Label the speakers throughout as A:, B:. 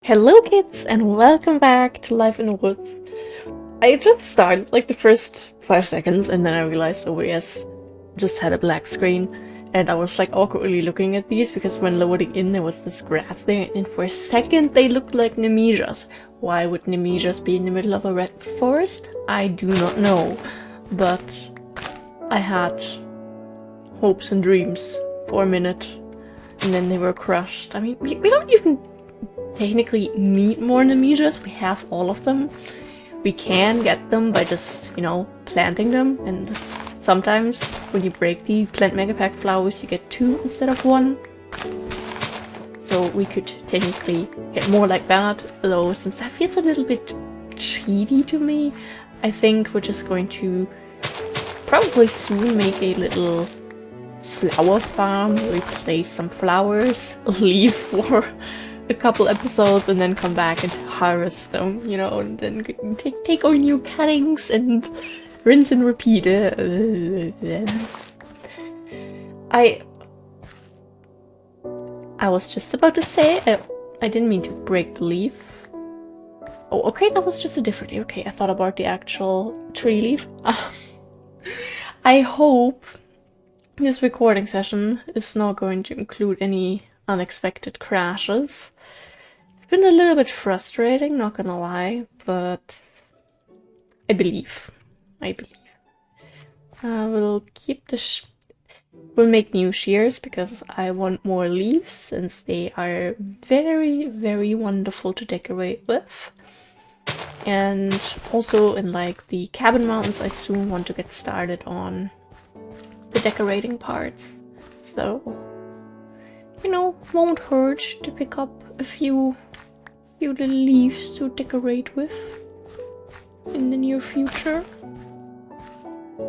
A: Hello kids and welcome back to Life in the Woods. I just started like the first 5 seconds and then I realized OBS just had a black screen and I was like awkwardly looking at these because when loading in there was this grass there and for a second they looked like Nemesias. Why would Nemesias be in the middle of a red forest? I do not know, but I had hopes and dreams for a minute and then they were crushed. I mean, we don't even technically need more Nemesias. We have all of them. We can get them by just, planting them, and sometimes when you break the plant mega pack flowers you get 2 instead of 1. So we could technically get more like that, though since that feels a little bit cheaty to me, I think we're just going to probably soon make a little flower farm, replace some flowers, leave for a couple episodes and then come back and harvest them, and then take our new cuttings and rinse and repeat. I was just about to say, I didn't mean to break the leaf. Oh, okay, that was just a different leaf. Okay, I thought about the actual tree leaf. I hope this recording session is not going to include any unexpected crashes. It's been a little bit frustrating, not gonna lie, but I believe. We'll keep the we'll make new shears because I want more leaves since they are very, very wonderful to decorate with. And also in like the cabin mountains, I soon want to get started on the decorating parts. So, won't hurt to pick up a few little leaves to decorate with in the near future.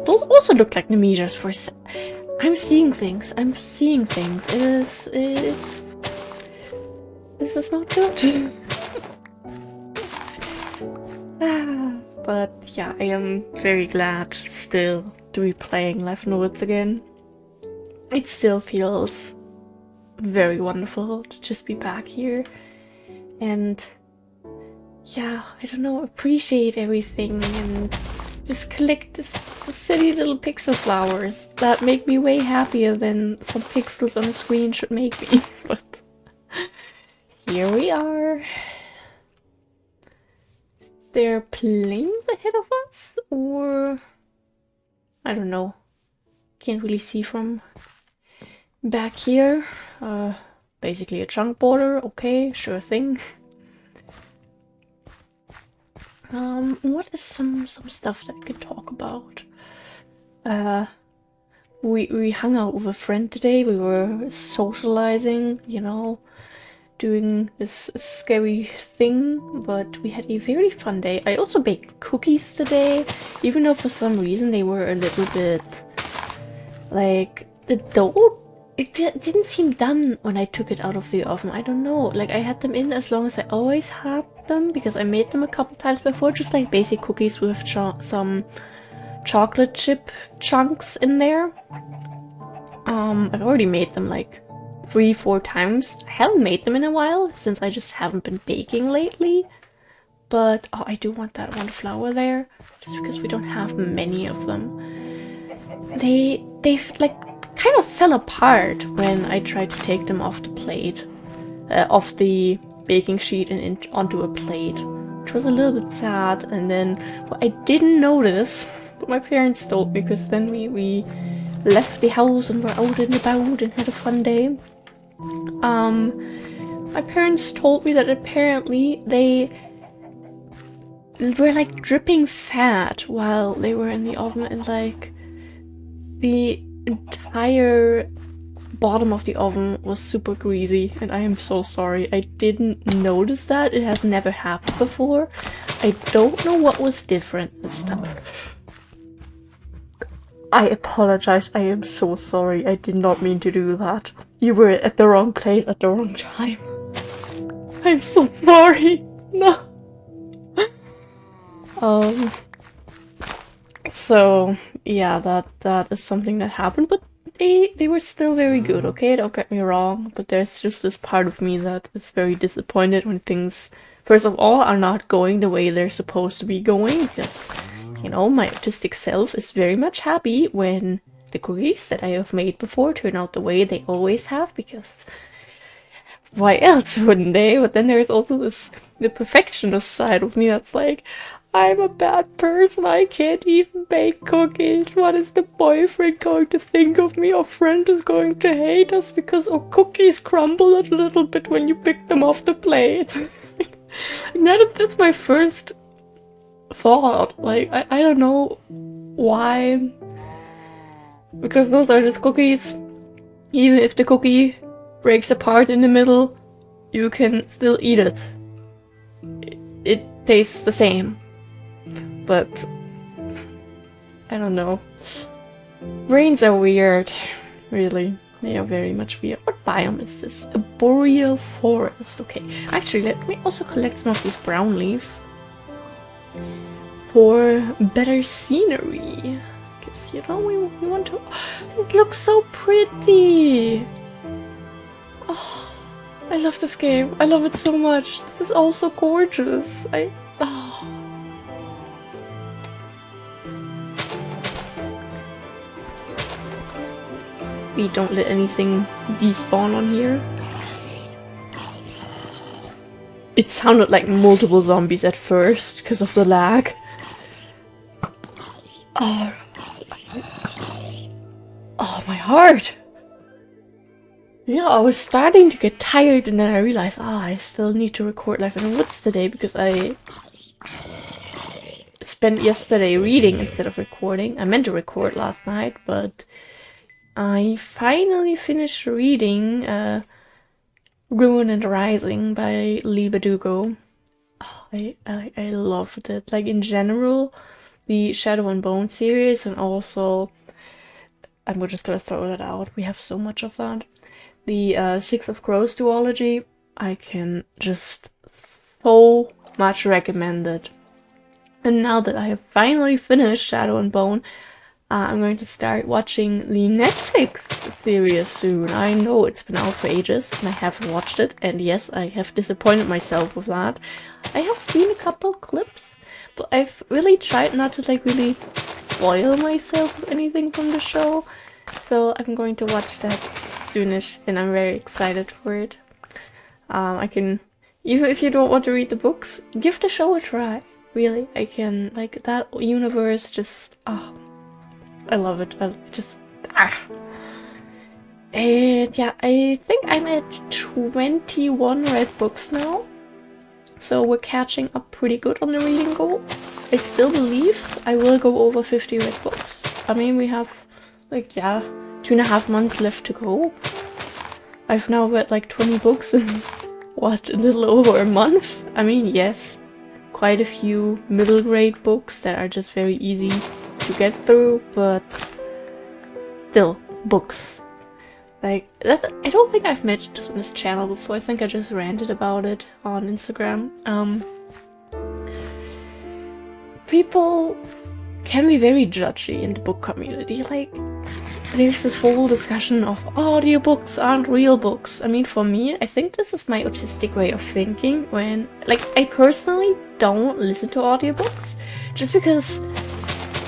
A: Those also look like Nemesias for I'm seeing things. This is not good. But yeah, I am very glad still to be playing Life in the Woods again. It still feels very wonderful to just be back here and appreciate everything and just collect this silly little pixel flowers that make me way happier than some pixels on a screen should make me. But here we are. There are planes ahead of us, or I don't know. Can't really see from back here. Basically a chunk border. Okay, sure thing. What is some stuff that I could talk about? We hung out with a friend today. We were socializing, doing this scary thing, but we had a very fun day. I also baked cookies today, even though for some reason they were a little bit like the dough. It didn't seem done when I took it out of the oven. I don't know. Like, I had them in as long as I always had them because I made them a couple times before, just like basic cookies with some chocolate chip chunks in there. I've already made them like 3-4 times. I haven't made them in a while since I just haven't been baking lately. But I do want that one flower there just because we don't have many of them. They've like kind of fell apart when I tried to take them off the plate, off the baking sheet and onto a plate, which was a little bit sad. And then I didn't notice, but my parents told me because then we left the house and were out and about and had a fun day. My parents told me that apparently they were like dripping fat while they were in the oven and like the entire bottom of the oven was super greasy, and I am so sorry. I didn't notice that. It has never happened before. I don't know what was different this time. I apologize. I am so sorry. I did not mean to do that. You were at the wrong place at the wrong time. I'm so sorry. No. So yeah, that is something that happened, but they were still very good, okay? Don't get me wrong, but there's just this part of me that is very disappointed when things, first of all, are not going the way they're supposed to be going, because, you know, my artistic self is very much happy when the cookies that I have made before turn out the way they always have, because why else wouldn't they? But then there's also the perfectionist side of me that's like, I'm a bad person, I can't even bake cookies. What is the boyfriend going to think of me? Our friend is going to hate us because our cookies crumble a little bit when you pick them off the plate. That is just my first thought. Like, I don't know why. Because those are just cookies. Even if the cookie breaks apart in the middle, you can still eat it. It tastes the same. But I don't know. Brains are weird, really. They are very much weird. What biome is this? A boreal forest. Okay, actually, let me also collect some of these brown leaves for better scenery. Because, you know, we want to. It looks so pretty. Oh, I love this game. I love it so much. This is all so gorgeous. Oh. We don't let anything despawn on here. It sounded like multiple zombies at first because of the lag. Oh, my heart! Yeah, I was starting to get tired and then I realized, I still need to record Life in the Woods today because I spent yesterday reading instead of recording. I meant to record last night, but I finally finished reading Ruin and Rising by Lee Bardugo. Oh, I loved it. Like, in general, the Shadow and Bone series, and also, I'm just gonna throw that out. We have so much of that. The Six of Crows duology, I can just so much recommend it. And now that I have finally finished Shadow and Bone, I'm going to start watching the Netflix series soon. I know it's been out for ages and I haven't watched it, and yes, I have disappointed myself with that. I have seen a couple clips, but I've really tried not to like really spoil myself with anything from the show. So I'm going to watch that soonish and I'm very excited for it. I can, even if you don't want to read the books, give the show a try. Really, I can, like, that universe just, I love it. And yeah, I think I'm at 21 read books now. So we're catching up pretty good on the reading goal. I still believe I will go over 50 read books. I mean, we have, like, yeah, 2.5 months left to go. I've now read like 20 books in, what, a little over a month? I mean, yes, quite a few middle grade books that are just very easy to get through, but still, books. Like, that, I don't think I've mentioned this in this channel before. I think I just ranted about it on Instagram. People can be very judgy in the book community. Like, there's this whole discussion of audiobooks aren't real books. I mean, for me, I think this is my autistic way of thinking when, like, I personally don't listen to audiobooks just because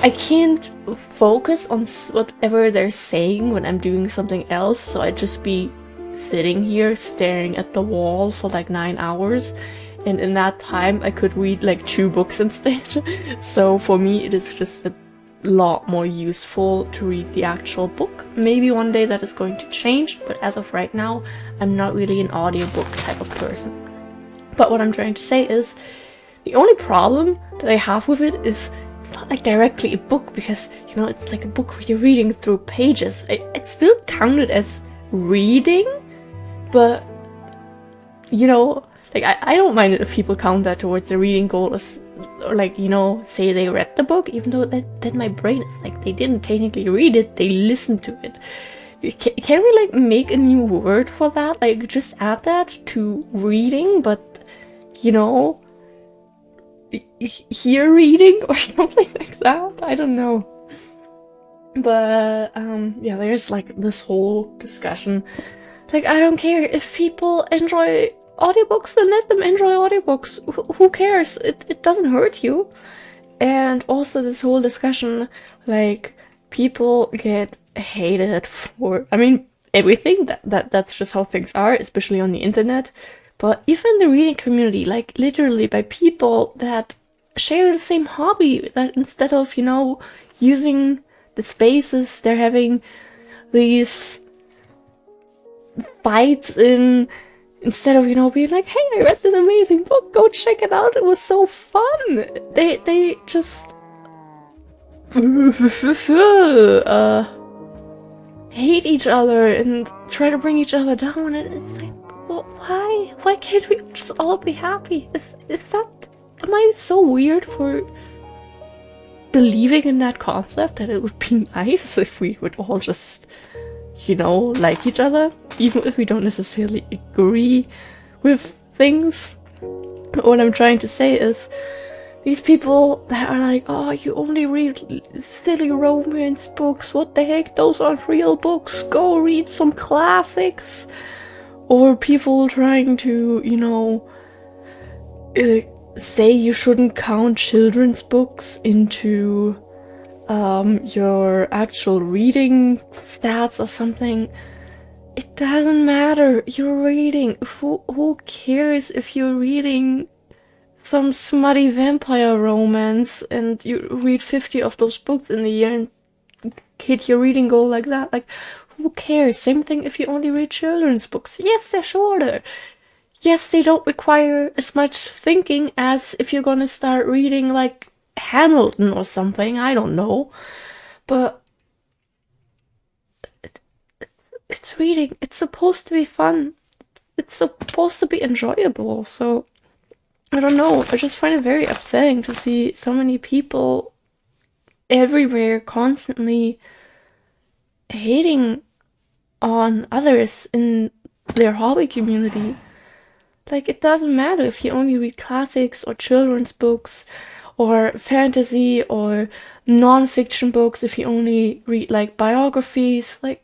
A: I can't focus on whatever they're saying when I'm doing something else, so I'd just be sitting here staring at the wall for like 9 hours, and in that time I could read like 2 books instead. So for me it is just a lot more useful to read the actual book. Maybe one day that is going to change, but as of right now I'm not really an audiobook type of person. But what I'm trying to say is, the only problem that I have with it is not like directly a book, because, you know, it's like a book where you're reading through pages. It's still counted as reading, but, you know, like, I don't mind it if people count that towards the reading goal as, or like, you know, say they read the book, even though that my brain is like, they didn't technically read it, they listened to it. Can we like make a new word for that? Like, just add that to reading, but, you know, hear reading or something like that? I don't know. But yeah, there's like this whole discussion. Like, I don't care if people enjoy audiobooks, then let them enjoy audiobooks. Who cares? It doesn't hurt you. And also this whole discussion, like, people get hated for, I mean, everything. That's just how things are, especially on the internet. But even the reading community, like, literally by people that share the same hobby, that instead of, using the spaces, they're having these fights in, instead of, being like, hey, I read this amazing book, go check it out, it was so fun. They just hate each other and try to bring each other down, and it's like, well, why can't we just all be happy? Is that, am I so weird for believing in that concept, that it would be nice if we would all just, like each other, even if we don't necessarily agree with things? What I'm trying to say is, these people that are like, oh, you only read silly romance books, what the heck, those aren't real books, go read some classics. Or people trying to, say you shouldn't count children's books into your actual reading stats or something. It doesn't matter. You're reading. Who cares if you're reading some smutty vampire romance and you read 50 of those books in a year and hit your reading goal like that? Like, who cares? Same thing if you only read children's books. Yes, they're shorter. Yes, they don't require as much thinking as if you're gonna start reading like Hamilton or something. I don't know. But it's reading. It's supposed to be fun. It's supposed to be enjoyable. So, I don't know. I just find it very upsetting to see so many people everywhere constantly hating on others in their hobby community. Like, it doesn't matter if you only read classics or children's books or fantasy or non-fiction books, if you only read like biographies. Like,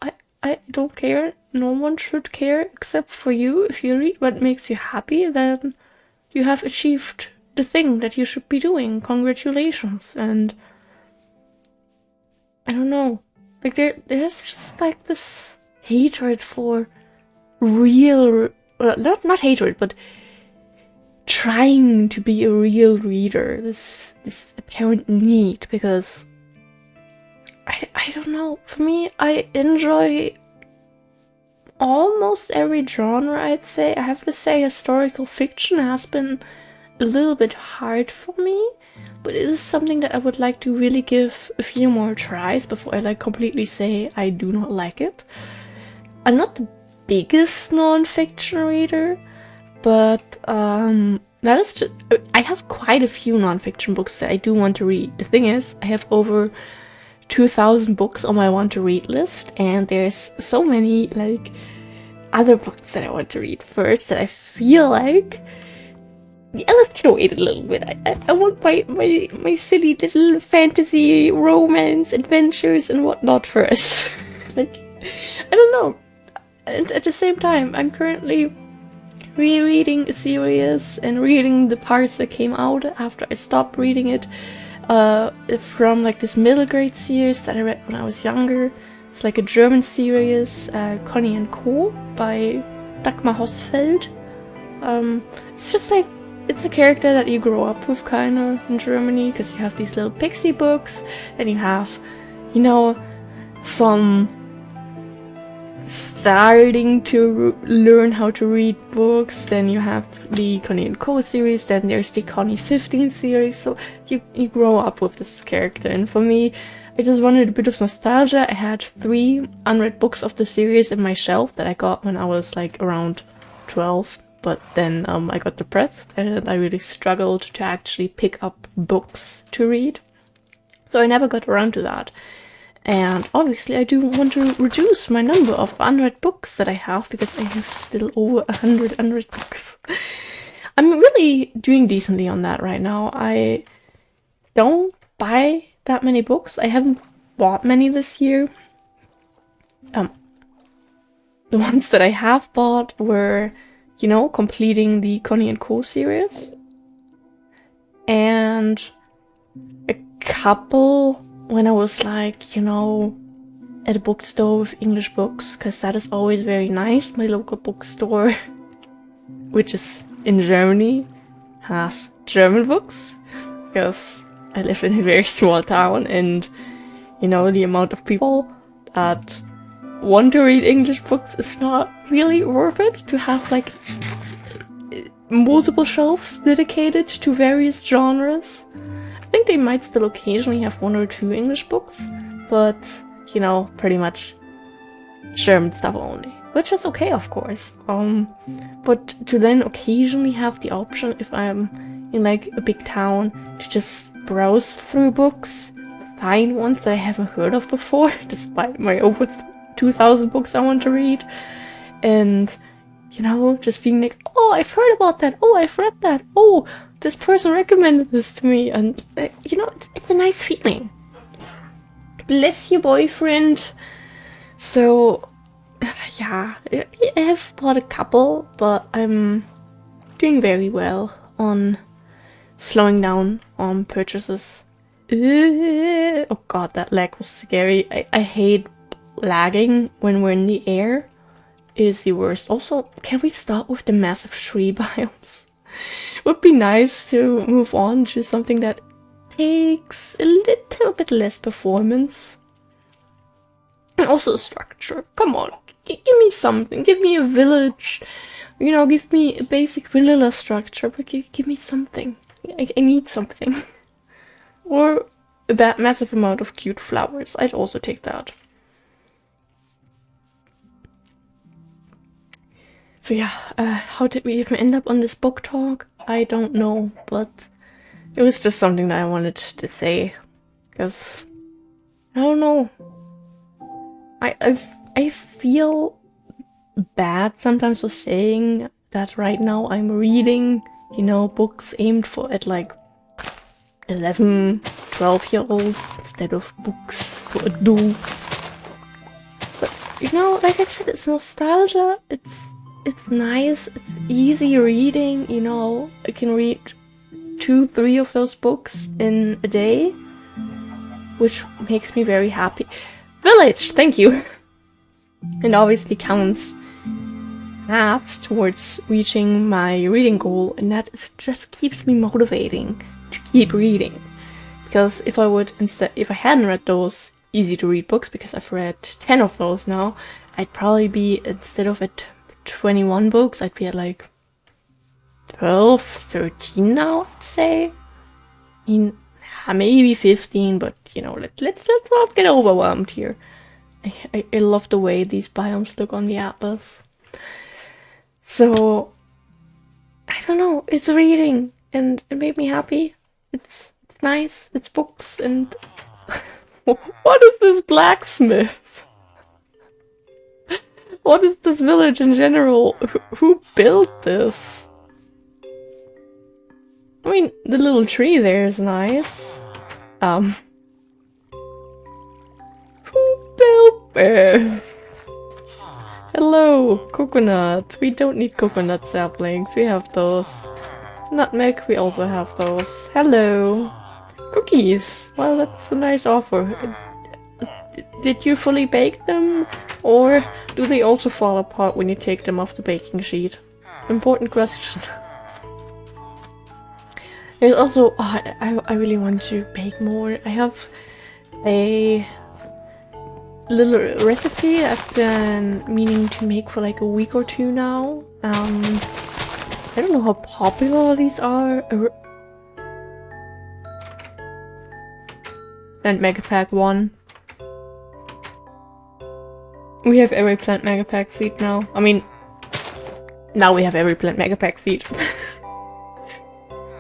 A: I don't care. No one should care except for you. If you read what makes you happy, then you have achieved the thing that you should be doing. Congratulations. And I don't know. Like, there's just like this hatred for real, well, not hatred, but trying to be a real reader. This apparent need, because I don't know. For me, I enjoy almost every genre, I'd say. I have to say historical fiction has been a little bit hard for me, but it is something that I would like to really give a few more tries before I like completely say I do not like it. I'm not the biggest non-fiction reader, but that is just, I have quite a few non-fiction books that I do want to read. The thing is, I have over 2,000 books on my want to read list, and there's so many like other books that I want to read first that I feel like, yeah, let's wait a little bit. I want my silly little fantasy romance adventures and whatnot first. Like, I don't know. And at the same time, I'm currently rereading a series and reading the parts that came out after I stopped reading it, from like this middle grade series that I read when I was younger. It's like a German series, Conny and Co. by Dagmar Hosfeld. It's just like, it's a character that you grow up with kind of in Germany, because you have these little pixie books, and you have, some starting to learn how to read books. Then you have the Conny and Co. series, then there's the Conny 15 series, so you grow up with this character. And for me, I just wanted a bit of nostalgia. I had 3 unread books of the series in my shelf that I got when I was like around 12, but then I got depressed and I really struggled to actually pick up books to read, so I never got around to that. And obviously I do want to reduce my number of unread books that I have, because I have still over 100 unread books. I'm really doing decently on that right now. I don't buy that many books. I haven't bought many this year. The ones that I have bought were, you know, completing the Connie & Co series. And a couple when I was like, you know, at a bookstore with English books, because that is always very nice. My local bookstore, which is in Germany, has German books, because I live in a very small town, and, you know, the amount of people that want to read English books is not really worth it to have like multiple shelves dedicated to various genres. I think they might still occasionally have 1 or 2 English books, but you know, pretty much German stuff only, which is okay, of course. But to then occasionally have the option, if I'm in like a big town, to just browse through books, find ones that I haven't heard of before, despite my over 2,000 books I want to read, and you know, just being like, oh, I've heard about that, oh, I've read that, oh, this person recommended this to me, and you know, it's a nice feeling. Bless you, boyfriend. So yeah, I have bought a couple, but I'm doing very well on slowing down on purchases. Oh god, that lag was scary. I hate lagging when we're in the air. It is the worst. Also, can we start with the massive tree biomes? Would be nice to move on to something that takes a little bit less performance. And also structure. Come on, give me something. Give me a village. You know, give me a basic vanilla structure, but give me something. I need something. Or a massive amount of cute flowers. I'd also take that. So yeah, how did we even end up on this book talk? I don't know, but it was just something that I wanted to say. Because, I don't know. I feel bad sometimes for saying that right now I'm reading, you know, books aimed for at like 11, 12-year-olds instead of books for adults. But, you know, like I said, it's nostalgia, it's nice, it's easy reading, you know, I can read 2, 3 of those books in a day, which makes me very happy. Village, thank you! And obviously counts math towards reaching my reading goal, and that just keeps me motivating to keep reading. Because if I hadn't read those easy to read books, because I've read 10 of those now, I'd probably be, instead of at 21 books, I'd be at like 12, 13 now, I'd say. I mean, maybe 15, but you know, let's not get overwhelmed here. I love the way these biomes look on the atlas. So, I don't know, it's reading, and it made me happy. It's nice, it's books, and what is this blacksmith? What is this village in general? Who built this? I mean, the little tree there is nice. Who built this? Hello, coconut. We don't need coconut saplings. We have those. Nutmeg, we also have those. Hello. Cookies. Well, that's a nice offer. Did you fully bake them? Or do they also fall apart when you take them off the baking sheet? Important question. There's also... Oh, I really want to bake more. I have a little recipe I've been meaning to make for like a week or 2 now. I don't know how popular these are. And Mega Pack 1. We have every plant Mega Pack seed now. I mean, now we have every plant Mega Pack seed.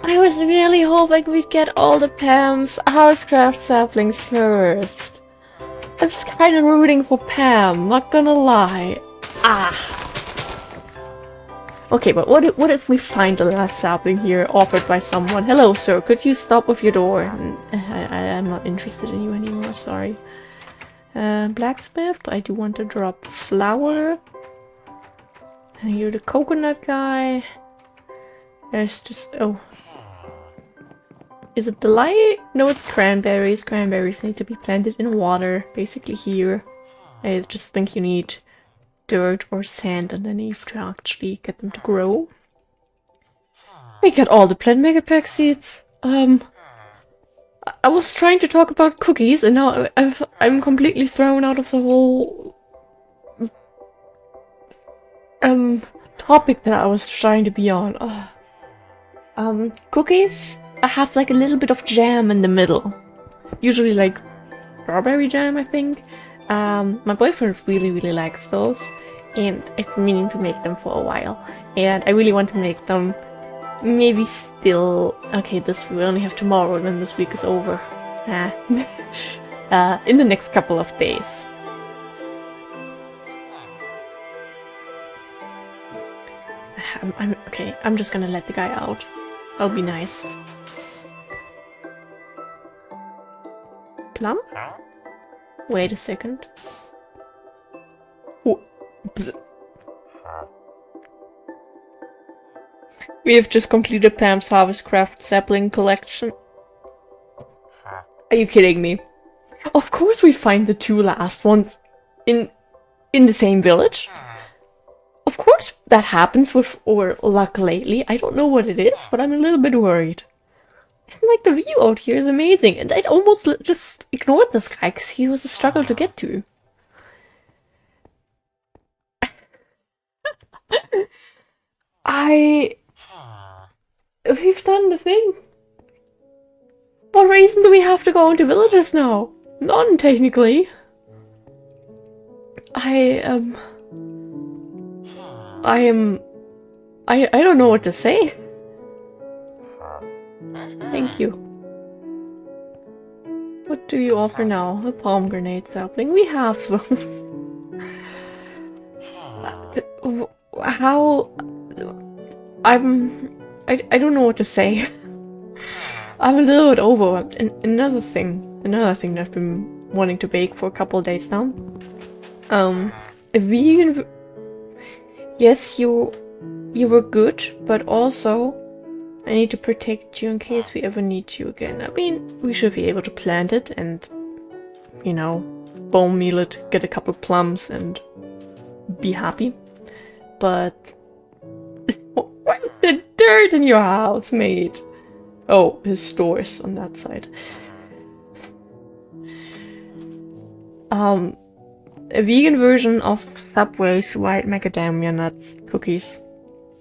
A: I was really hoping we'd get all the Pam's Housecraft saplings first. I was kind of rooting for Pam, not gonna lie. Okay, but what if we find the last sapling here offered by someone? Hello, sir, could you stop with your door? I am not interested in you anymore, sorry. Blacksmith, but I do want to drop flour. And you're the coconut guy. There's just... oh. Is it the light? No, it's cranberries. Cranberries need to be planted in water, basically here. I just think you need dirt or sand underneath to actually get them to grow. We got all the plant megapack seeds. I was trying to talk about cookies and now I'm completely thrown out of the whole topic that I was trying to be on. Cookies? I have like a little bit of jam in the middle. Usually like strawberry jam, I think. My boyfriend really likes those, and I've been meaning to make them for a while. And I really want to make them maybe still... okay, we only have tomorrow, then this week is over. In the next couple of days. Okay, I'm just gonna let the guy out. I'll be nice. Plum? Wait a second. We have just completed Pam's Harvest Craft sapling collection. Are you kidding me? Of course we find the 2 last ones in the same village. Of course that happens with our luck lately. I don't know what it is, but I'm a little bit worried. Like, the view out here is amazing, and I'd almost just ignored this guy because he was a struggle to get to. We've done the thing. What reason do we have to go into villages now? None, technically. I don't know what to say. Thank you. What do you offer now? A pomegranate sapling. We have them. How... I don't know what to say. I'm a little bit overwhelmed. And another thing that I've been wanting to bake for a couple of days now. A vegan... yes, you were good, but also I need to protect you in case we ever need you again. I mean, we should be able to plant it and, you know, bone meal it, get a couple plums and be happy. But what is the dirt in your house, mate? Oh, his store is on that side. A vegan version of Subway's white macadamia nuts cookies.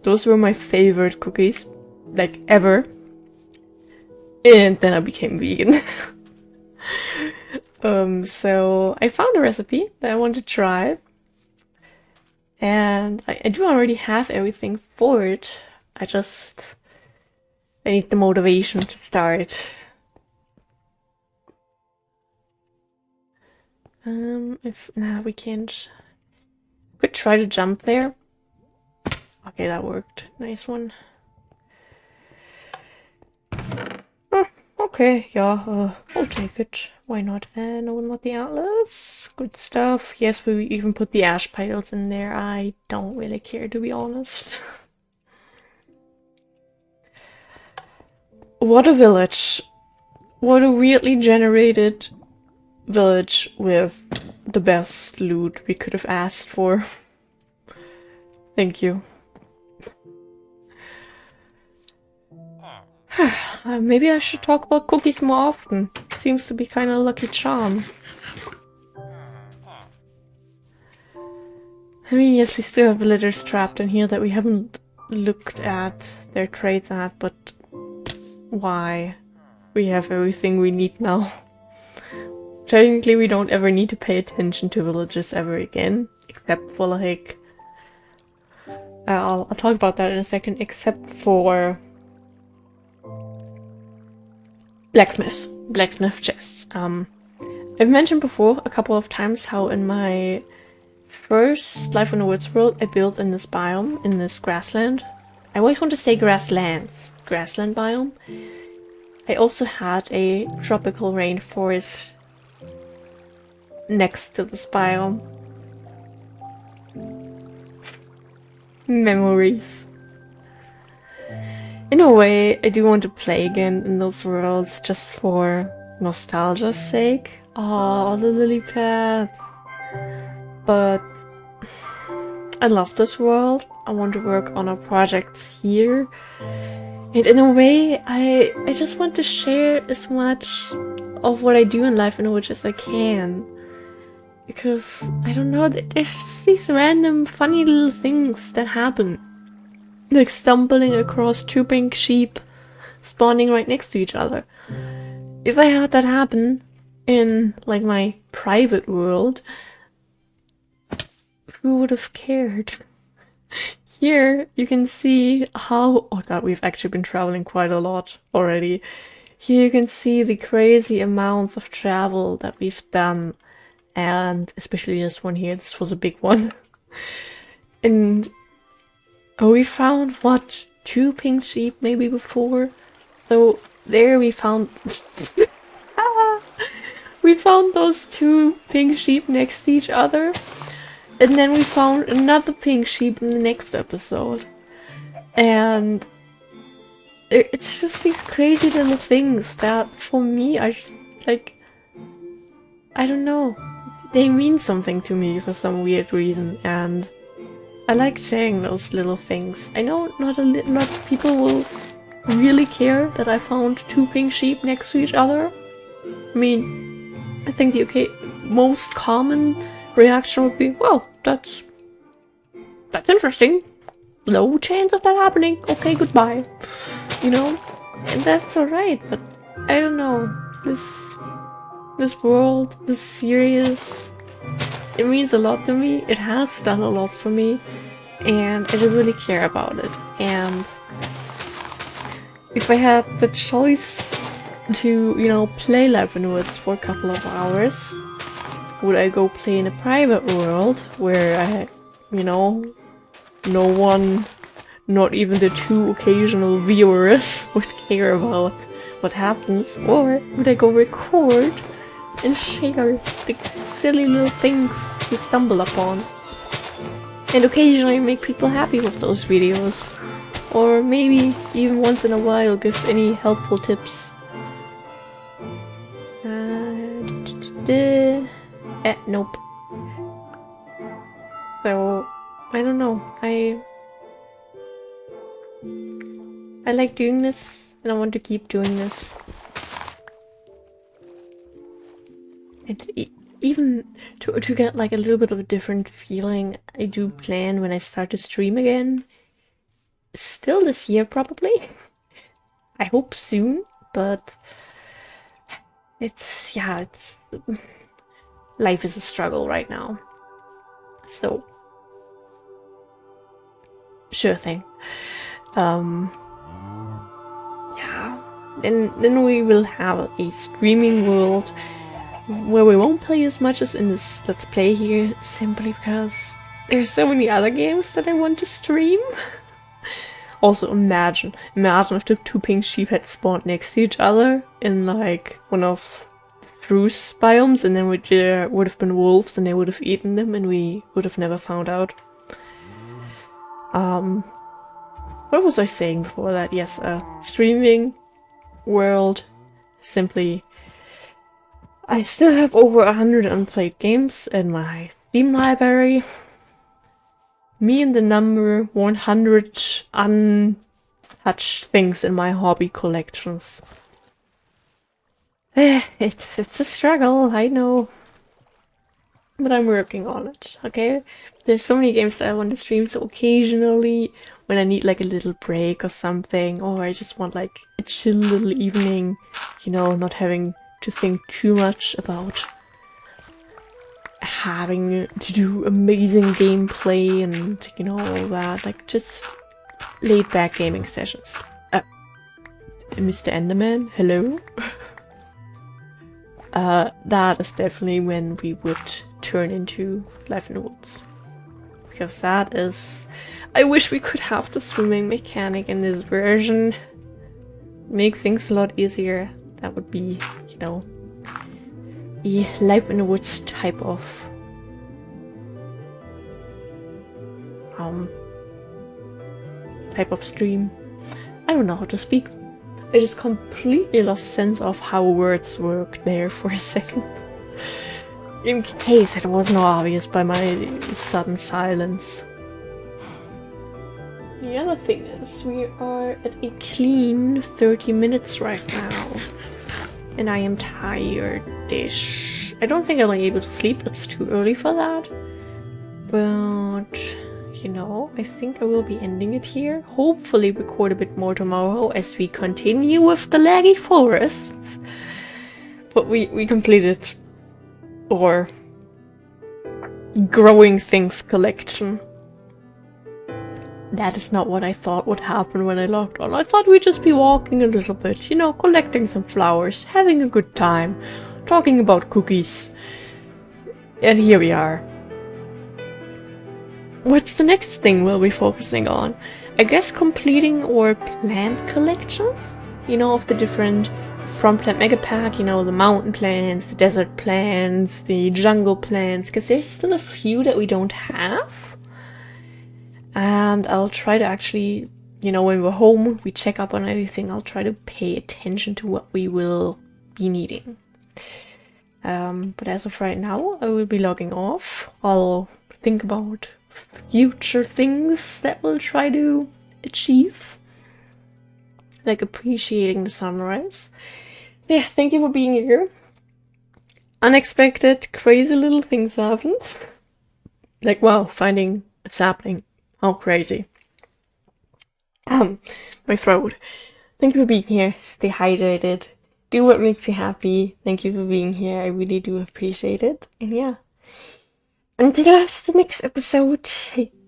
A: Those were my favorite cookies, like, ever. And then I became vegan. So I found a recipe that I want to try. And I do already have everything for it. I need the motivation to start. We can't. Could try to jump there. Okay, that worked. Nice one. Okay, yeah, I'll take it. Why not? No, not the atlas. Good stuff. Yes, we even put the ash piles in there. I don't really care, to be honest. What a village. What a weirdly generated village with the best loot we could have asked for. Thank you. Maybe I should talk about cookies more often. Seems to be kind of a lucky charm. I mean, yes, we still have villagers trapped in here that we haven't looked at their trades at, but why? We have everything we need now. Technically, we don't ever need to pay attention to villagers ever again, except for like... I'll talk about that in a second, except for... blacksmith chests. I've mentioned before a couple of times how in my first Life in the Woods world I built in this biome, in this grassland. I always want to say grasslands. Grassland biome. I also had a tropical rainforest next to this biome. Memories. In a way, I do want to play again in those worlds just for nostalgia's sake. Oh, the lily pads. But I love this world. I want to work on our projects here. And in a way, I just want to share as much of what I do in life in which as I can. Because, I don't know, there's just these random funny little things that happen. Like stumbling across two pink sheep spawning right next to each other. If I had that happen in, like, my private world, who would have cared? Here you can see how, oh god, we've actually been traveling quite a lot already. Here you can see the crazy amounts of travel that we've done, and especially this one here, this was a big one. And we found, what, 2 pink sheep maybe before? So there we found we found those 2 pink sheep next to each other. And then we found another pink sheep in the next episode. And it's just these crazy little things that, for me, are just, like, I don't know. They mean something to me for some weird reason, and I like sharing those little things. I know not people will really care that I found 2 pink sheep next to each other. I mean, I think the most common reaction would be, well, that's interesting. Low chance of that happening. Okay, goodbye. You know? And that's alright, but I don't know. This world, this series, it means a lot to me. It has done a lot for me. And I just really care about it. And if I had the choice to, you know, play Life in the Woods for a couple of hours, would I go play in a private world where I, you know, no one, not even the 2 occasional viewers, would care about what happens? Or would I go record and share the silly little things you stumble upon? And occasionally make people happy with those videos. Or maybe even once in a while give any helpful tips. Nope. So, I don't know. I like doing this, and I want to keep doing this. And even to get like a little bit of a different feeling, I do plan when I start to stream again. Still this year, probably. I hope soon, but it's life is a struggle right now. So, sure thing. Yeah. Then we will have a streaming world where we won't play as much as in this Let's Play here, simply because there's so many other games that I want to stream. Also, imagine if the 2 pink sheep had spawned next to each other in like one of Bruce biomes, and then there would have been wolves and they would have eaten them and we would have never found out. What was I saying before that? Yes, streaming world. Simply, I still have over 100 unplayed games in my Steam library. Me and the number 100 untouched things in my hobby collections. It's a struggle, I know. But I'm working on it, okay? There's so many games that I want to stream, so occasionally when I need like a little break or something, or I just want like a chill little evening, you know, not having to think too much about having to do amazing gameplay and, you know, all that, like just laid back gaming sessions. Mr. Enderman, hello? That is definitely when we would turn into Life in the Woods. Because that is... I wish we could have the swimming mechanic in this version. Make things a lot easier. That would be, you know, a Life in the Woods type of stream. I don't know how to speak. I just completely lost sense of how words work there for a second. In case it was not obvious by my sudden silence. The other thing is, we are at a clean 30 minutes right now. And I am tired-ish. I don't think I'll be able to sleep, it's too early for that. But, you know, I think I will be ending it here. Hopefully record a bit more tomorrow as we continue with the laggy forests. But we completed our growing things collection. That is not what I thought would happen when I logged on. I thought we'd just be walking a little bit, you know, collecting some flowers, having a good time, talking about cookies. And here we are. What's the next thing we'll be focusing on? I guess completing our plant collections? You know, of the different from Plant Mega Pack, you know, the mountain plants, the desert plants, the jungle plants, because there's still a few that we don't have. And I'll try to actually, you know, when we're home, we check up on everything. I'll try to pay attention to what we will be needing. But as of right now, I will be logging off. I'll think about future things that we'll try to achieve. Like appreciating the sunrise. Yeah, thank you for being here. Unexpected, crazy little things happened. Like, wow, finding a sapling. How crazy. My throat. Thank you for being here. Stay hydrated. Do what makes you happy. Thank you for being here. I really do appreciate it. And yeah. Until the next episode.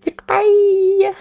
A: Goodbye.